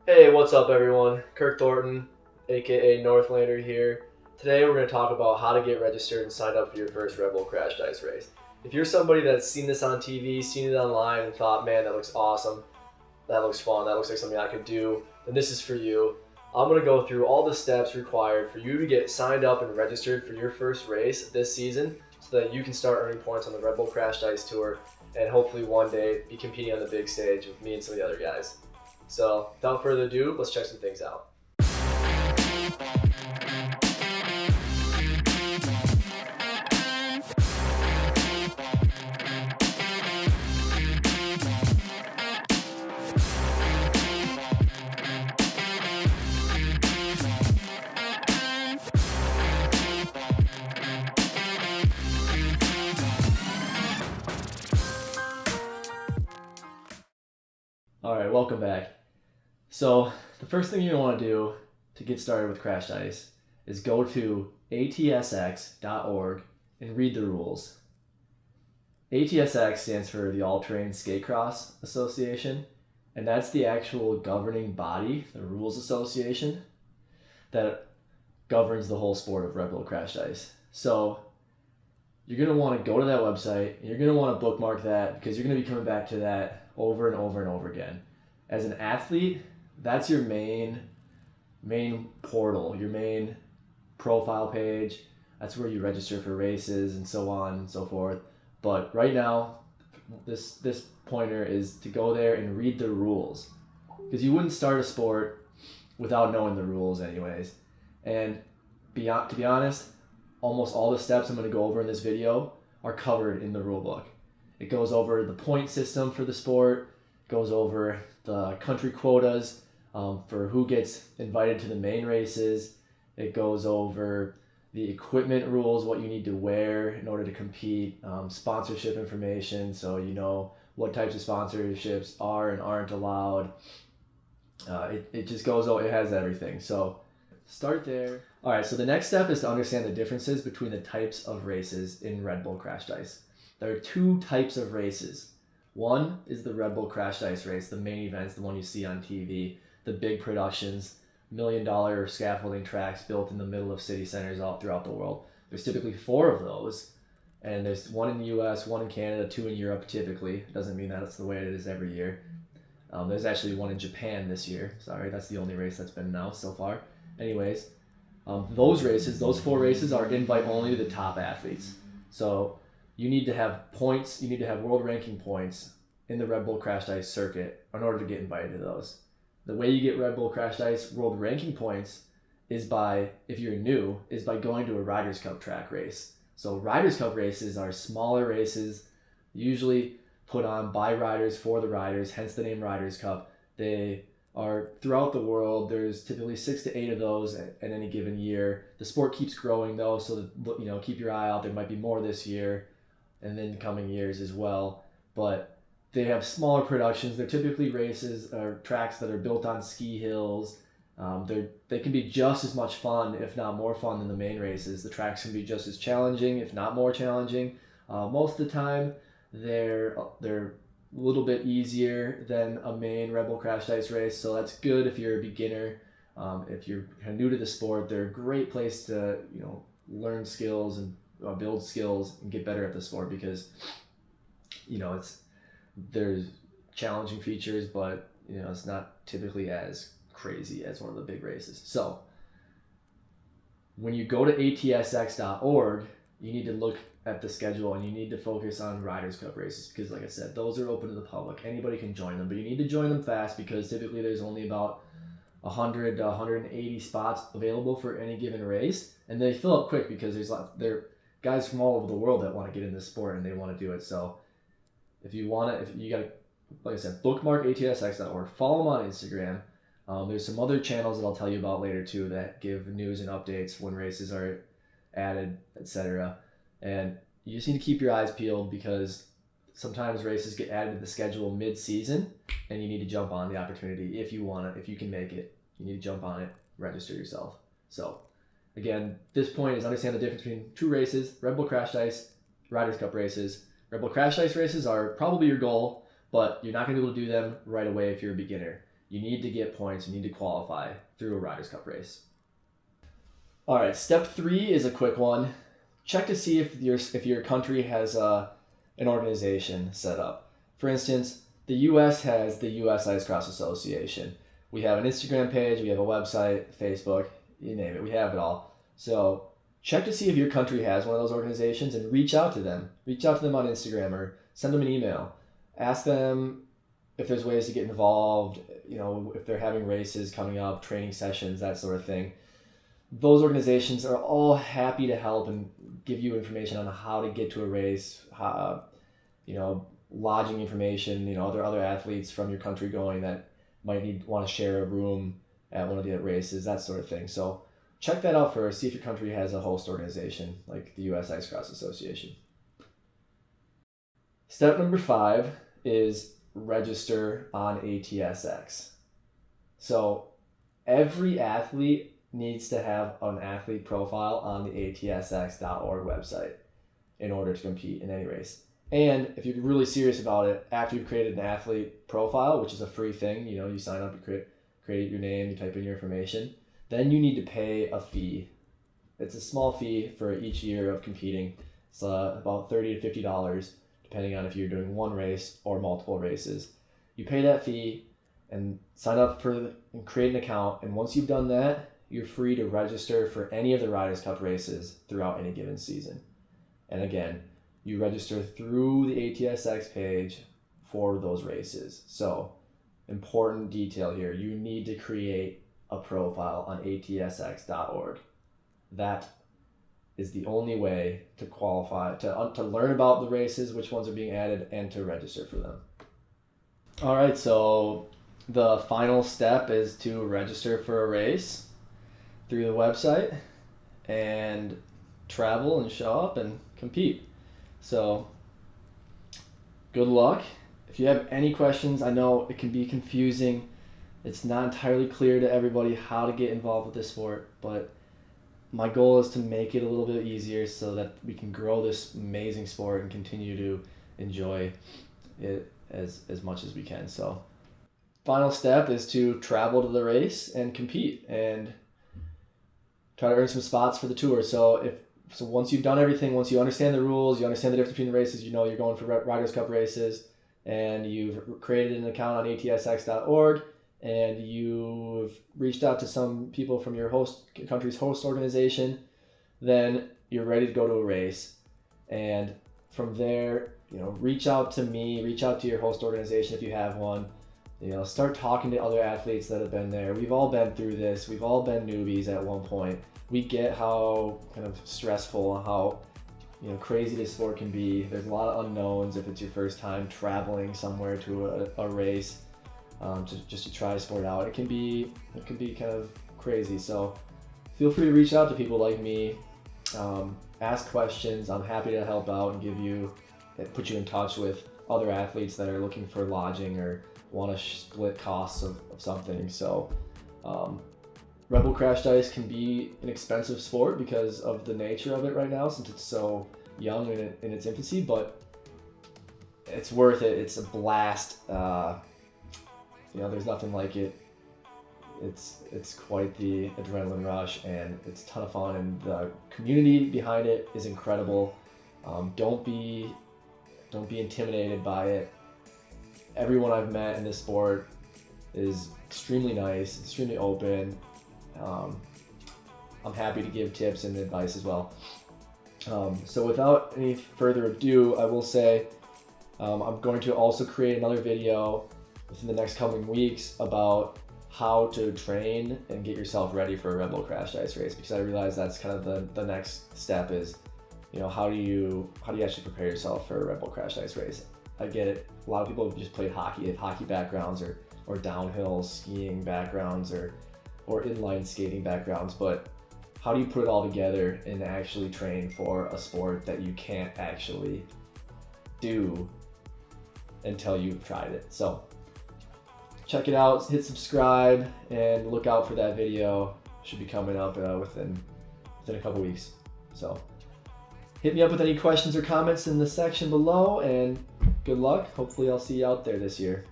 Hey, what's up everyone? Kirk Thornton, aka Northlander here. Today we're going to talk about how to get registered and signed up for your first Red Bull Crash Dice race. If you're somebody that's seen this on TV, seen it online, and thought, man, that looks awesome, that looks fun, that looks like something I could do, then this is for you. I'm going to go through all the steps required for you to get signed up and registered for your first race this season so that you can start earning points on the Red Bull Crash Dice Tour and hopefully one day be competing on the big stage with me and some of the other guys. So without further ado, let's check some things out. Alright, welcome back. So the first thing you want to do to get started with Crash Dice is go to ATSX.org and read the rules. ATSX stands for the All-Terrain Skatecross Association, and that's the actual governing body, the Rules Association, that governs the whole sport of Red Bull Crash Dice. So you're going to want to go to that website, and you're going to want to bookmark that because you're going to be coming back to that over and over and over again. As an athlete, that's your main portal, your main profile page. That's where you register for races and so on and so forth. But right now, this pointer is to go there and read the rules, because you wouldn't start a sport without knowing the rules anyways. And to be honest, almost all the steps I'm going to go over in this video are covered in the rule book. It goes over the point system for the sport, goes over the country quotas for who gets invited to the main races. It goes over the equipment rules, what you need to wear in order to compete, sponsorship information, so you know what types of sponsorships are and aren't allowed. It just goes over, it has everything. So start there. All right, so the next step is to understand the differences between the types of races in Red Bull Crash Dice. There are two types of races. One is the Red Bull Crash Dice race, the main events, the one you see on TV, the big productions, $1 million scaffolding tracks built in the middle of city centers all throughout the world. There's typically 4 of those, and there's 1 in the US, 1 in Canada, 2 in Europe typically. Doesn't mean that it's the way it is every year. There's actually 1 in Japan this year. Sorry, that's the only race that's been announced so far. Anyways, those 4 races are invite only to the top athletes. So you need to have points, you need to have world ranking points in the Red Bull Crash Dice circuit in order to get invited to those. The way you get Red Bull Crash Dice world ranking points is by, if you're new, is by going to a Riders Cup track race. So Riders Cup races are smaller races, usually put on by riders for the riders, hence the name Riders Cup. They are throughout the world. There's typically 6 to 8 of those at any given year. The sport keeps growing though, so keep your eye out. There might be more this year and then coming years as well. But they have smaller productions. They're typically races or tracks that are built on ski hills. They can be just as much fun, if not more fun, than the main races. The tracks can be just as challenging, if not more challenging. Most of the time, they're a little bit easier than a main Red Bull Crash Dice race, so that's good if you're a beginner. If you're kind of new to the sport, they're a great place to learn skills and build skills and get better at the sport, because there's challenging features, but it's not typically as crazy as one of the big races. So when you go to ATSX.org, you need to look at the schedule and you need to focus on Riders Cup races, because like I said, those are open to the public. Anybody can join them, but you need to join them fast, because typically there's only about 100 to 180 spots available for any given race, and they fill up quick because there are guys from all over the world that want to get in this sport and they want to do it. So if you gotta, like I said, bookmark ATSX.org, follow them on Instagram. There's some other channels that I'll tell you about later too that give news and updates when races are added, etc. And you just need to keep your eyes peeled, because sometimes races get added to the schedule mid-season and you need to jump on the opportunity if you can make it. You need to jump on it, register yourself. So again, this point is understand the difference between 2 races: Red Bull Crash Dice, Riders Cup races. Red Bull Crash Dice races are probably your goal, but you're not going to be able to do them right away if you're a beginner. You need to get points. You need to qualify through a Riders Cup race. All right, step 3 is a quick one. Check to see if your country has an organization set up. For instance, the U.S. has the U.S. Ice Cross Association. We have an Instagram page, we have a website, Facebook, you name it, we have it all. So check to see if your country has one of those organizations and reach out to them. Reach out to them on Instagram or send them an email. Ask them if there's ways to get involved, if they're having races coming up, training sessions, that sort of thing. Those organizations are all happy to help and give you information on how to get to a race, lodging information, other athletes from your country going that might want to share a room at one of the races, that sort of thing. So check that out first. See if your country has a host organization like the U.S. Ice Cross Association. Step number 5 is register on ATSX. So every athlete needs to have an athlete profile on the ATSX.org website in order to compete in any race. And if you're really serious about it, after you've created an athlete profile, which is a free thing, you sign up, you create your name, you type in your information, then you need to pay a fee. It's a small fee for each year of competing. It's about $30 to $50, depending on if you're doing one race or multiple races. You pay that fee and sign up and create an account. And once you've done that, you're free to register for any of the Riders Cup races throughout any given season. And again, you register through the ATSX page for those races. So, important detail here, you need to create a profile on ATSX.org. That is the only way to qualify, to learn about the races, which ones are being added, and to register for them. All right, so the final step is to register for a race through the website and travel and show up and compete. So good luck. If you have any questions, I know it can be confusing. It's not entirely clear to everybody how to get involved with this sport, but my goal is to make it a little bit easier so that we can grow this amazing sport and continue to enjoy it as much as we can. So final step is to travel to the race and compete and try to earn some spots for the tour. So once you've done everything, once you understand the rules, you understand the difference between the races, you're going for Riders Cup races, and you've created an account on ATSX.org, and you've reached out to some people from your country's host organization, then you're ready to go to a race. And from there, reach out to me, reach out to your host organization if you have one. Start talking to other athletes that have been there. We've all been through this. We've all been newbies at one point. We get how kind of stressful, how crazy this sport can be. There's a lot of unknowns if it's your first time traveling somewhere to a race, just to try a sport out. It can be kind of crazy. So feel free to reach out to people like me, ask questions. I'm happy to help out and put you in touch with other athletes that are looking for lodging or want to split costs of something. So Rebel Crash Dice can be an expensive sport because of the nature of it right now, since it's so young in its infancy, but it's worth it. It's a blast. There's nothing like it. It's quite the adrenaline rush, and it's a ton of fun, and the community behind it is incredible. Don't be intimidated by it. Everyone I've met in this sport is extremely nice, extremely open. I'm happy to give tips and advice as well. So without any further ado, I will say I'm going to also create another video within the next coming weeks about how to train and get yourself ready for a Rebel Crash Dice race, because I realize that's kind of the next step is, how do you actually prepare yourself for a Rebel Crash Dice race? I get it. A lot of people just play hockey, have hockey backgrounds or downhill skiing backgrounds or inline skating backgrounds, but how do you put it all together and actually train for a sport that you can't actually do until you've tried it? So check it out, hit subscribe, and look out for that video. Should be coming up within a couple weeks. So hit me up with any questions or comments in the section below, and good luck. Hopefully I'll see you out there this year.